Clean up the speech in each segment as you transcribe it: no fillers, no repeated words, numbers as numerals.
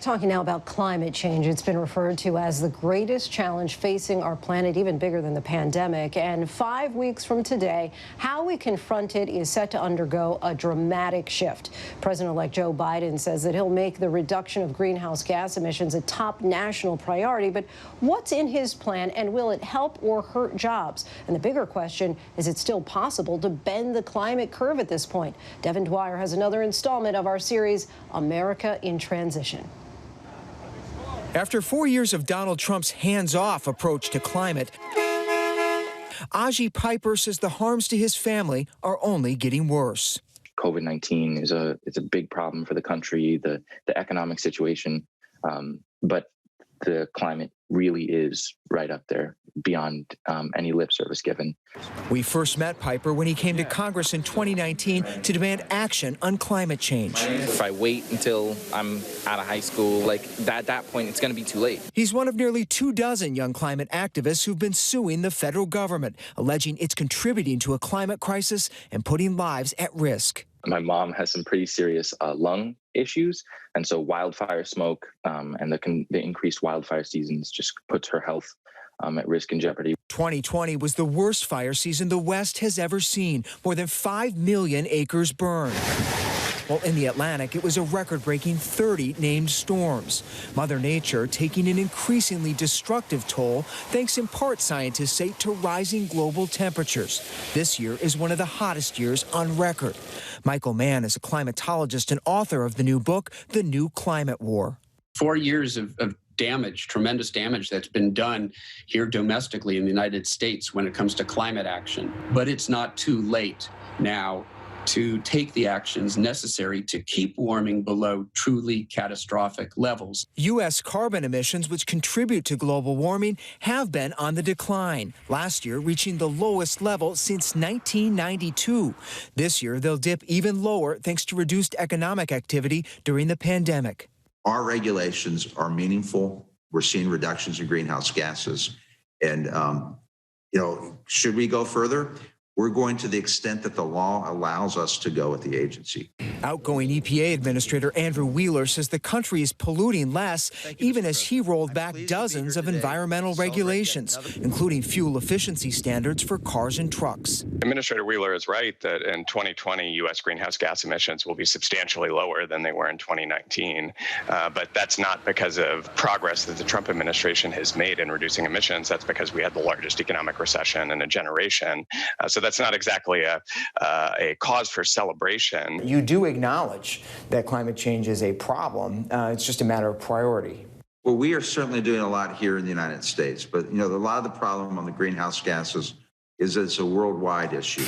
Talking now about climate change. It's been referred to as the greatest challenge facing our planet, even bigger than the pandemic. And 5 weeks from today, how we confront it is set to undergo a dramatic shift. President-elect Joe Biden says that he'll make the reduction of greenhouse gas emissions a top national priority. But what's in his plan, and will it help or hurt jobs? And the bigger question, is it still possible to bend the climate curve at this point? Devin Dwyer has another installment of our series, America in Transition. After 4 years of Donald Trump's hands-off approach to climate, Aji Piper says the harms to his family are only getting worse. COVID-19 is a big problem for the country, the economic situation, but the climate really is right up there beyond any lip service given. We first met Piper when he came to Congress in 2019 to demand action on climate change. If I wait until I'm out of high school, at that point, it's going to be too late. He's one of nearly 24 young climate activists who've been suing the federal government, alleging it's contributing to a climate crisis and putting lives at risk. My mom has some pretty serious lung issues, and so wildfire smoke and the increased wildfire seasons just puts her health at risk and jeopardy. 2020 was the worst fire season the West has ever seen. More than 5 million acres burned. While in the Atlantic, it was a record-breaking 30 named storms. Mother Nature taking an increasingly destructive toll, thanks in part, scientists say, to rising global temperatures. This year is one of the hottest years on record. Michael Mann is a climatologist and author of the new book, The New Climate War. 4 years of damage, tremendous damage that's been done here domestically in the United States when it comes to climate action. But it's not too late now to take the actions necessary to keep warming below truly catastrophic levels. U.S. carbon emissions, which contribute to global warming, have been on the decline, last year reaching the lowest level since 1992. This year, they'll dip even lower thanks to reduced economic activity during the pandemic. Our regulations are meaningful. We're seeing reductions in greenhouse gases. And, should we go further? We're going to the extent that the law allows us to go at the agency. Outgoing EPA Administrator Andrew Wheeler says the country is polluting less, even as he rolled back dozens of environmental regulations, including fuel efficiency standards for cars and trucks. Administrator Wheeler is right that in 2020, U.S. greenhouse gas emissions will be substantially lower than they were in 2019. But that's not because of progress that the Trump administration has made in reducing emissions. That's because we had the largest economic recession in a generation. So that's not exactly a cause for celebration. You do acknowledge that climate change is a problem. It's just a matter of priority. Well, we are certainly doing a lot here in the United States, but a lot of the problem on the greenhouse gases is that it's a worldwide issue.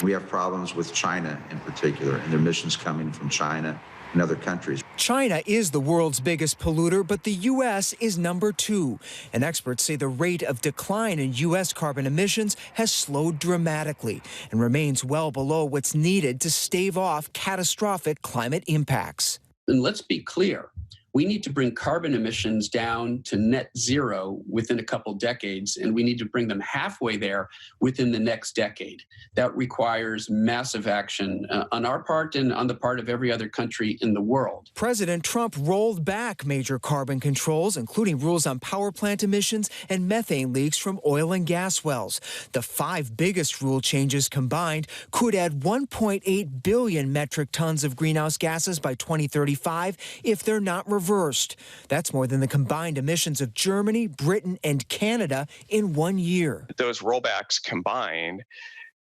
We have problems with China in particular, and the emissions coming from China and other countries. China is the world's biggest polluter, but the U.S. is number 2. And experts say the rate of decline in U.S. carbon emissions has slowed dramatically and remains well below what's needed to stave off catastrophic climate impacts. And let's be clear. We need to bring carbon emissions down to net zero within a couple decades, and we need to bring them halfway there within the next decade. That requires massive action on our part and on the part of every other country in the world. President Trump rolled back major carbon controls, including rules on power plant emissions and methane leaks from oil and gas wells. The 5 biggest rule changes combined could add 1.8 billion metric tons of greenhouse gases by 2035 if they're not reversed. That's more than the combined emissions of Germany, Britain, and Canada in 1 year. Those rollbacks combined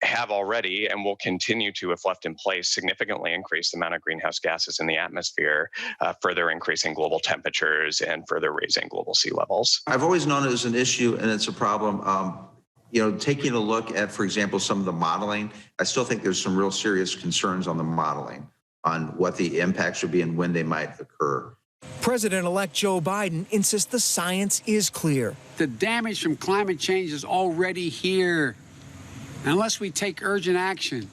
have already and will continue to, if left in place, significantly increase the amount of greenhouse gases in the atmosphere, further increasing global temperatures and further raising global sea levels. I've always known it as an issue and it's a problem. Taking a look at, for example, some of the modeling, I still think there's some real serious concerns on the modeling on what the impacts would be and when they might occur. President-elect Joe Biden insists the science is clear. The damage from climate change is already here. Unless we take urgent action,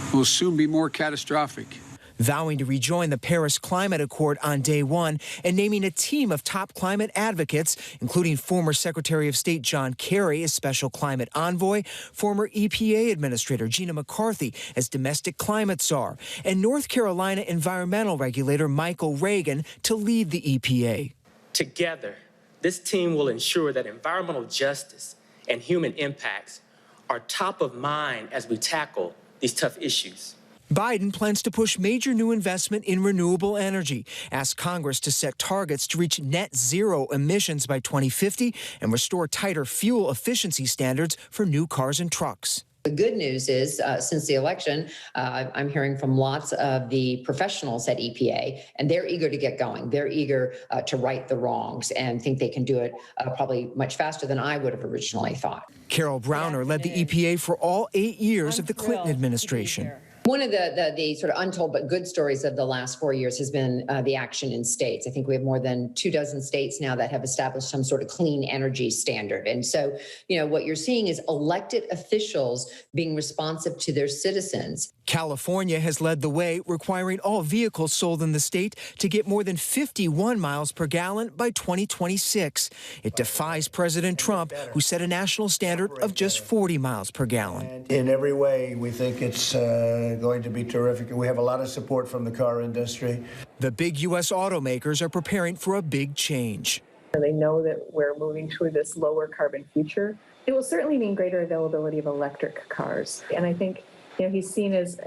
it will soon be more catastrophic. vowing to rejoin the Paris Climate Accord on day one and naming a team of top climate advocates, including former Secretary of State John Kerry as special climate envoy, former EPA Administrator Gina McCarthy as domestic climate czar, and North Carolina environmental regulator Michael Reagan to lead the EPA. Together, this team will ensure that environmental justice and human impacts are top of mind as we tackle these tough issues. Biden plans to push major new investment in renewable energy, ask Congress to set targets to reach net zero emissions by 2050, and restore tighter fuel efficiency standards for new cars and trucks. The good news is, since the election, I'm hearing from lots of the professionals at EPA, and they're eager to get going. They're eager to right the wrongs and think they can do it probably much faster than I would have originally thought. Carol Browner led the EPA for all 8 years of the Clinton administration. One of the sort of untold but good stories of the last 4 years has been the action in states. I think we have more than 24 states now that have established some sort of clean energy standard. And so, what you're seeing is elected officials being responsive to their citizens. California has led the way, requiring all vehicles sold in the state to get more than 51 miles per gallon by 2026. It defies President Trump, who set a national standard of just 40 miles per gallon. In every way, we think it's going to be terrific. We have a lot of support from the car industry. The big U.S. automakers are preparing for a big change. They know that we're moving toward this lower carbon future. It will certainly mean greater availability of electric cars. And I think he's seen as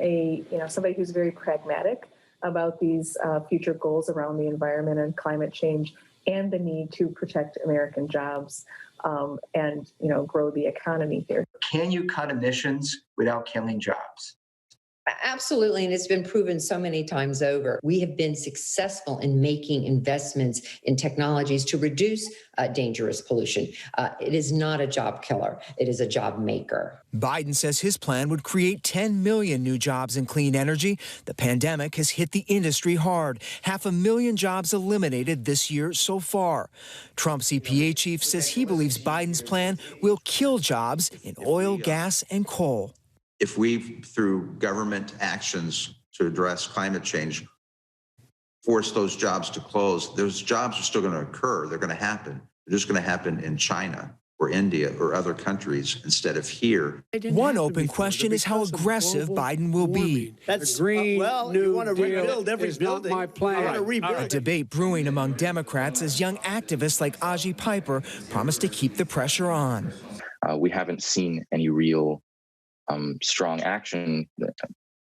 somebody who's very pragmatic about these future goals around the environment and climate change and the need to protect American jobs and grow the economy here. Can you cut emissions without killing jobs? Absolutely, and it's been proven so many times over. We have been successful in making investments in technologies to reduce dangerous pollution. It is not a job killer. It is a job maker. Biden says his plan would create 10 million new jobs in clean energy. The pandemic has hit the industry hard. 500,000 jobs eliminated this year so far. Trump's EPA chief says he believes Biden's plan will kill jobs in oil, gas, and coal. If we, through government actions to address climate change, force those jobs to close, those jobs are still going to occur. They're going to happen. They're just going to happen in China or India or other countries instead of here. One open question is how aggressive Biden will be. That's green. You want to rebuild every building. Not my plan. A debate brewing among Democrats as young activists like Aji Piper promise to keep the pressure on. We haven't seen any real strong action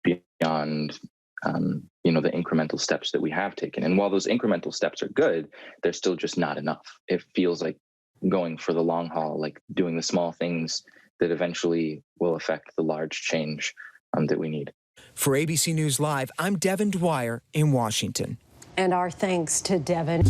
beyond, the incremental steps that we have taken. And while those incremental steps are good, they're still just not enough. It feels like going for the long haul, like doing the small things that eventually will affect the large change that we need. For ABC News Live, I'm Devin Dwyer in Washington. And our thanks to Devin.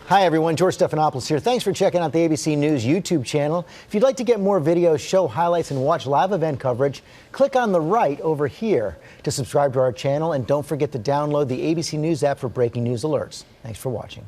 Hi, everyone. George Stephanopoulos here. Thanks for checking out the ABC News YouTube channel. If you'd like to get more videos, show highlights, and watch live event coverage, click on the right over here to subscribe to our channel. And don't forget to download the ABC News app for breaking news alerts. Thanks for watching.